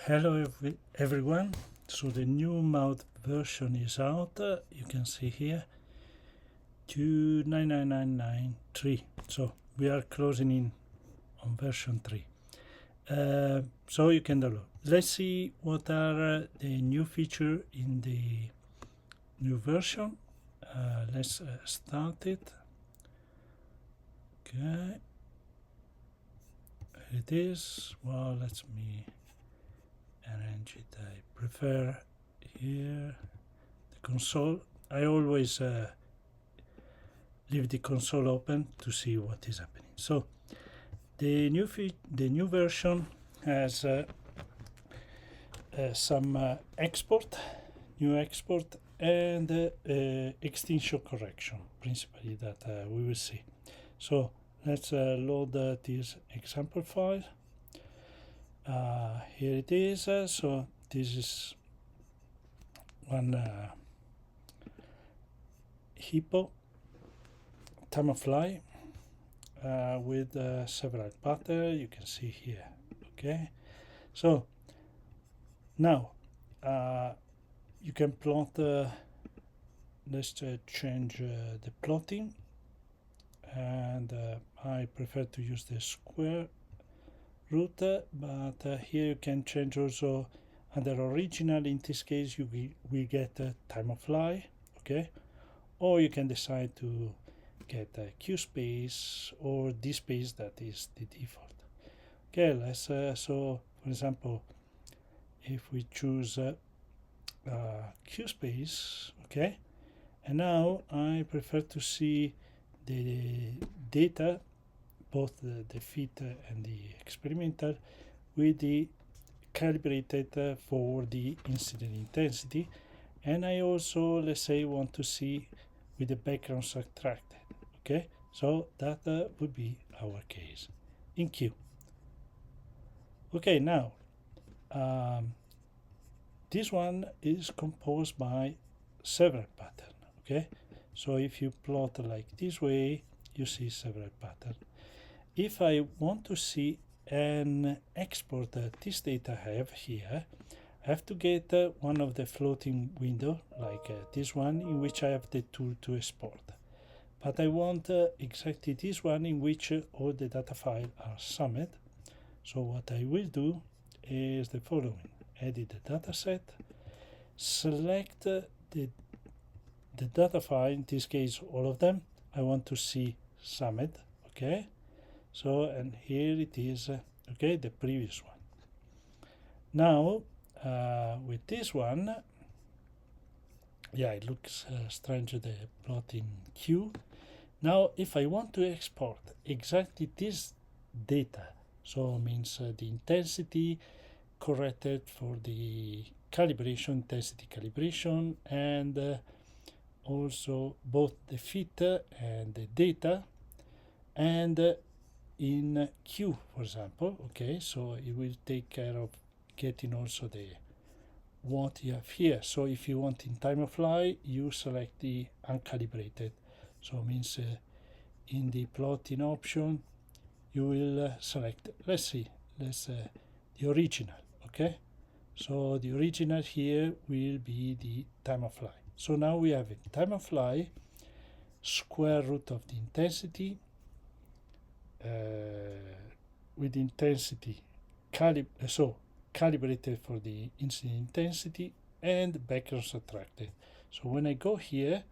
Hello everyone. So the new mouth version is out. You can see here 299993. So we are closing in on version 3. So you can download. Let's see what are the new features in the new version. Let's start it. Okay. It is. Well, let me arrange it. I prefer here the console. I always leave the console open to see what is happening. So the new version has some new export, and extinction correction, principally that we will see. So let's load this example file. Here it is. So this is one hippo time of flight with several patterns. You can see here. Okay, so now you can plot. Let's change the plotting, and I prefer to use the square root, but here you can change also under original. In this case, we get time of flight. Okay, or you can decide to get a Q space or D space that is the default. Okay, let's so for example, if we choose Q space, okay, and now I prefer to see the data, both the fit and the experimental, with the calibrated for the incident intensity, and I also, let's say, want to see with the background subtracted. Okay, so that would be our case in Q. Okay, now this one is composed by several patterns. Okay, so if you plot like this way, you see several patterns. If I want to see and export this data I have here, I have to get one of the floating window like this one, in which I have the tool to export. But I want exactly this one in which all the data files are summed. So what I will do is the following: edit the dataset, select the data file, in this case all of them. I want to see summed. Okay, so and here it is. Okay, the previous one. Now with this one, yeah, it looks strange, the plotting Q. Now if I want to export exactly this data, so means the intensity corrected for the calibration, intensity calibration, and also both the fit and the data, and in Q, for example. Okay, so it will take care of getting also the what you have here. So if you want in time of flight, you select the uncalibrated. So it means in the plotting option, you will select, let's the original. Okay, so the original here will be the time of flight. So now we have a time of flight, square root of the intensity, with intensity calibrated for the incident intensity, and background subtracted. So when I go here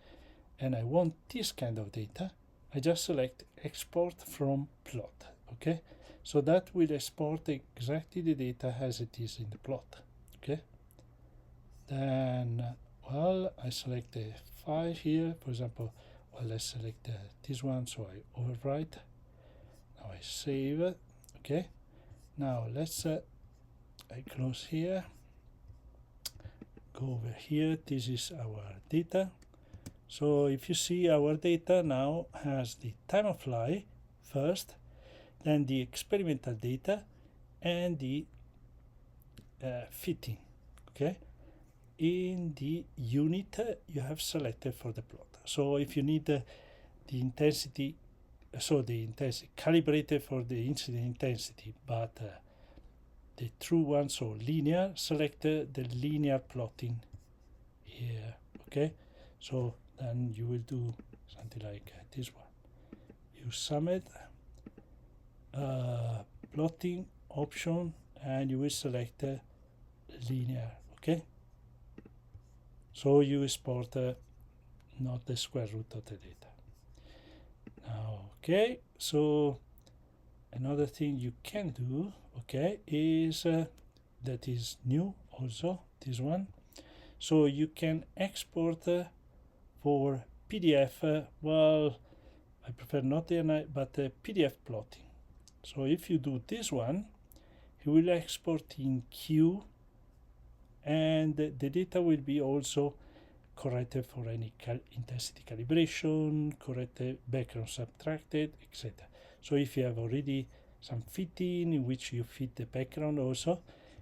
and I want this kind of data, I just select export from plot. Okay, so that will export exactly the data as it is in the plot. Okay, then well, I select the file here, for example. Well, let's select this one, so I overwrite. Now I save it. Okay, now let's I close here, go over here. This is our data. So if you see, our data now has the time of flight first, then the experimental data, and the fitting. Okay, in the unit you have selected for the plot. So if you need the intensity, the intensity calibrated for the incident intensity, but the true one, so linear, select the linear plotting here. Okay, so then you will do something like this one. You sum it, plotting option, and you will select linear. Okay, so you export not the square root of the data. Now, okay, so another thing you can do, okay, is that is new also, this one. So you can export for PDF, well, I prefer not DNI, but PDF plotting. So if you do this one, it will export in Q, and the data will be also corrected for any intensity calibration, corrected background subtracted, etc. So if you have already some fitting in which you fit the background also,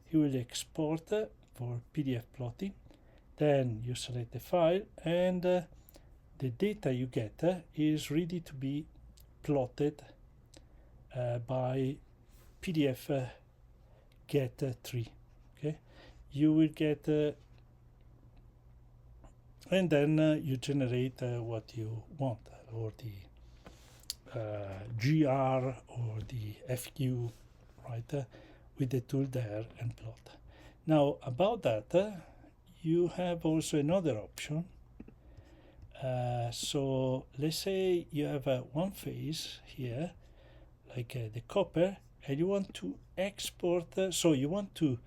you will export for PDF plotting. Then you select the file, and the data you get is ready to be plotted by PDF get 3. Okay, you will get and then you generate what you want, or the GR or the FQ, right, with the tool there, and plot. Now about that, you have also another option. So let's say you have one phase here, like the copper, and you want to export, so you want to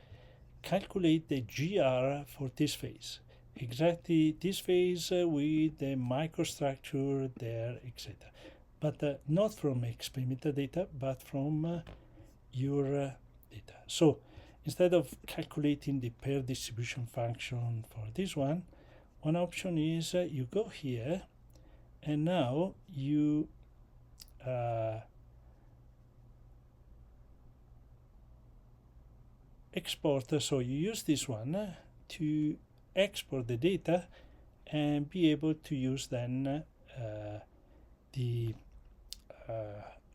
calculate the GR for this phase, exactly this phase with the microstructure there, etc. But not from experimental data, but from your data. So instead of calculating the pair distribution function for this one option is you go here, and now you export. So you use this one to export the data and be able to use then the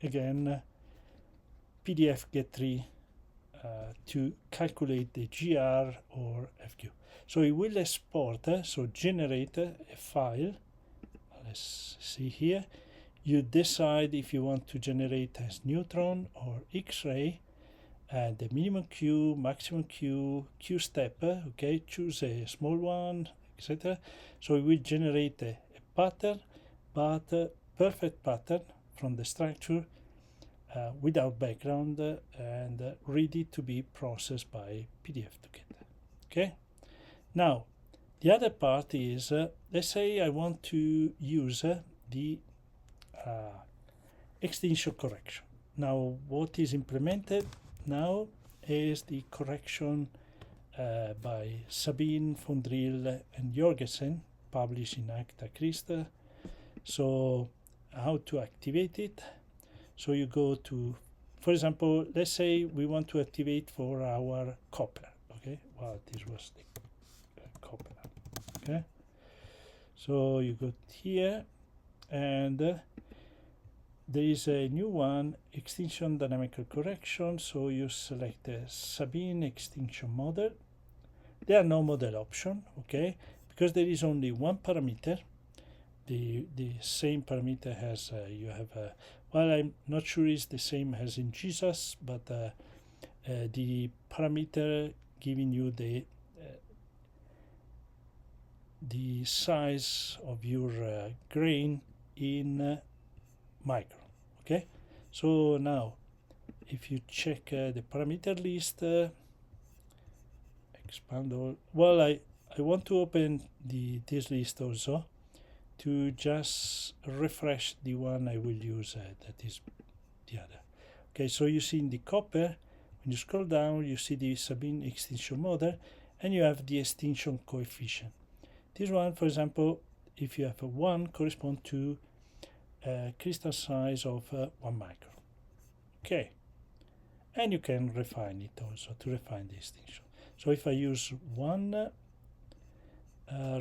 again PDF get 3 to calculate the GR or FQ. So it will export, so generate a file. Let's see here. You decide if you want to generate as neutron or X-ray, and the minimum Q, maximum Q, Q step, okay, choose a small one, etc. So it will generate a pattern, but perfect pattern from the structure without background and ready to be processed by PDF together. Okay. Now, the other part is, let's say I want to use the extinction correction. Now, what is implemented now is the correction by Sabine, von Driel, and Jorgensen, published in Acta Cryst. So, how to activate it? So you go to, for example, let's say we want to activate for our copper. Okay, well, this was the copper. Okay, so you go here, and there is a new one, extinction dynamical correction. So you select the Sabine extinction model. There are no model option, okay, because there is only one parameter. The same parameter has you have well, I'm not sure it's the same as in Jesus, but the parameter giving you the size of your grain in micron. Okay, so now if you check the parameter list, expand all. Well, I want to open this list also to just refresh the one I will use, that is the other. Okay, so you see in the copper, when you scroll down, you see the Sabine extinction model, and you have the extinction coefficient. This one, for example, if you have a 1, correspond to a crystal size of 1 micron. Okay, and you can refine it also to refine the extinction. So if I use 1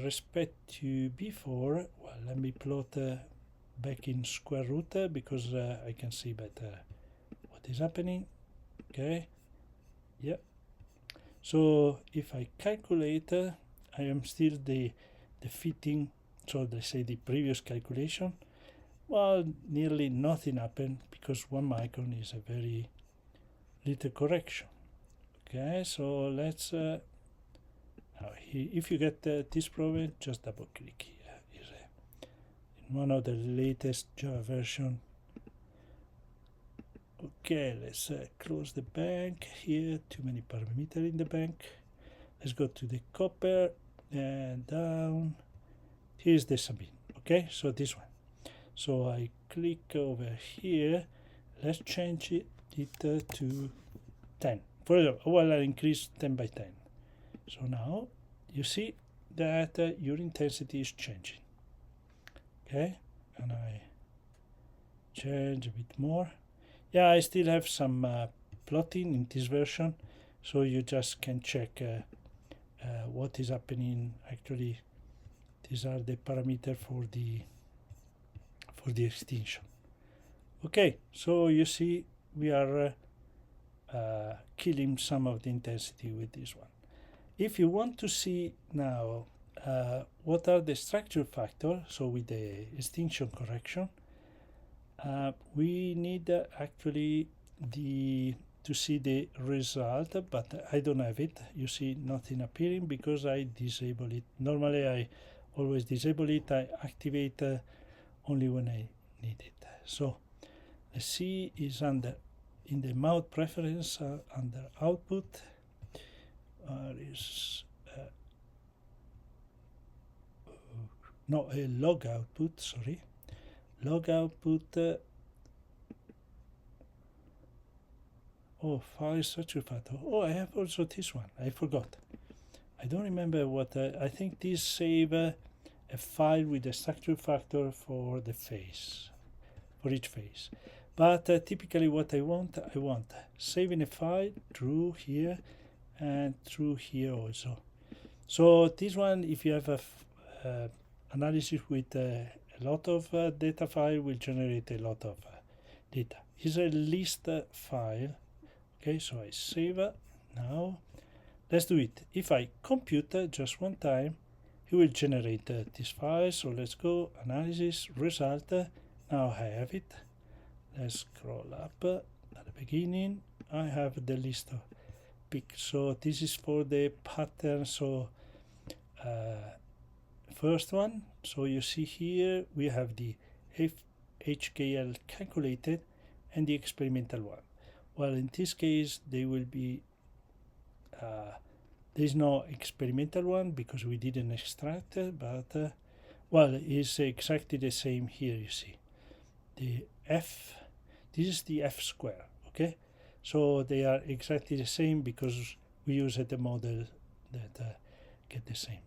respect to before, well, let me plot back in square root because I can see better what is happening. Okay, Yeah. So if I calculate, I am still the fitting, so they say the previous calculation. Well, nearly nothing happened because 1 micron is a very little correction. Okay, so let's if you get this problem, just double click here. Is in one of the latest Java version. Okay, let's close the bank here. Too many parameters in the bank. Let's go to the copper and down. Here's the Sabine. Okay, so this one. So I click over here. Let's change it to 10. For example, well, I increase 10 by 10. So now you see that your intensity is changing. Okay, and I change a bit more. Yeah, I still have some plotting in this version, so you just can check what is happening. Actually, these are the parameters for the extinction. Okay, so you see we are killing some of the intensity with this one. If you want to see now what are the structure factors, so with the extinction correction, we need actually to see the result, but I don't have it. You see nothing appearing because I disable it. Normally I always disable it. I activate only when I need it. So the C is under in the mount preference under output. Is no a log output. Sorry, log output. Oh, file structure factor. Oh, I have also this one. I forgot. I don't remember what. I think this save a file with the structure factor for the phase, for each phase. But typically, what I want saving a file through here and through here also. So this one, if you have a analysis with a lot of data file, will generate a lot of data. Here's a list file. Okay, so I save now. Let's do it. If I compute just one time, he will generate this file. So let's go analysis result. Now I have it. Let's scroll up at the beginning. I have the list of picks. So this is for the pattern. So first one. So you see here we have the HKL calculated and the experimental one. Well, in this case, they will be. There is no experimental one because we didn't extract it, but well, it's exactly the same here. You see, the F. This is the F square. Okay, so they are exactly the same because we use the model that get the same.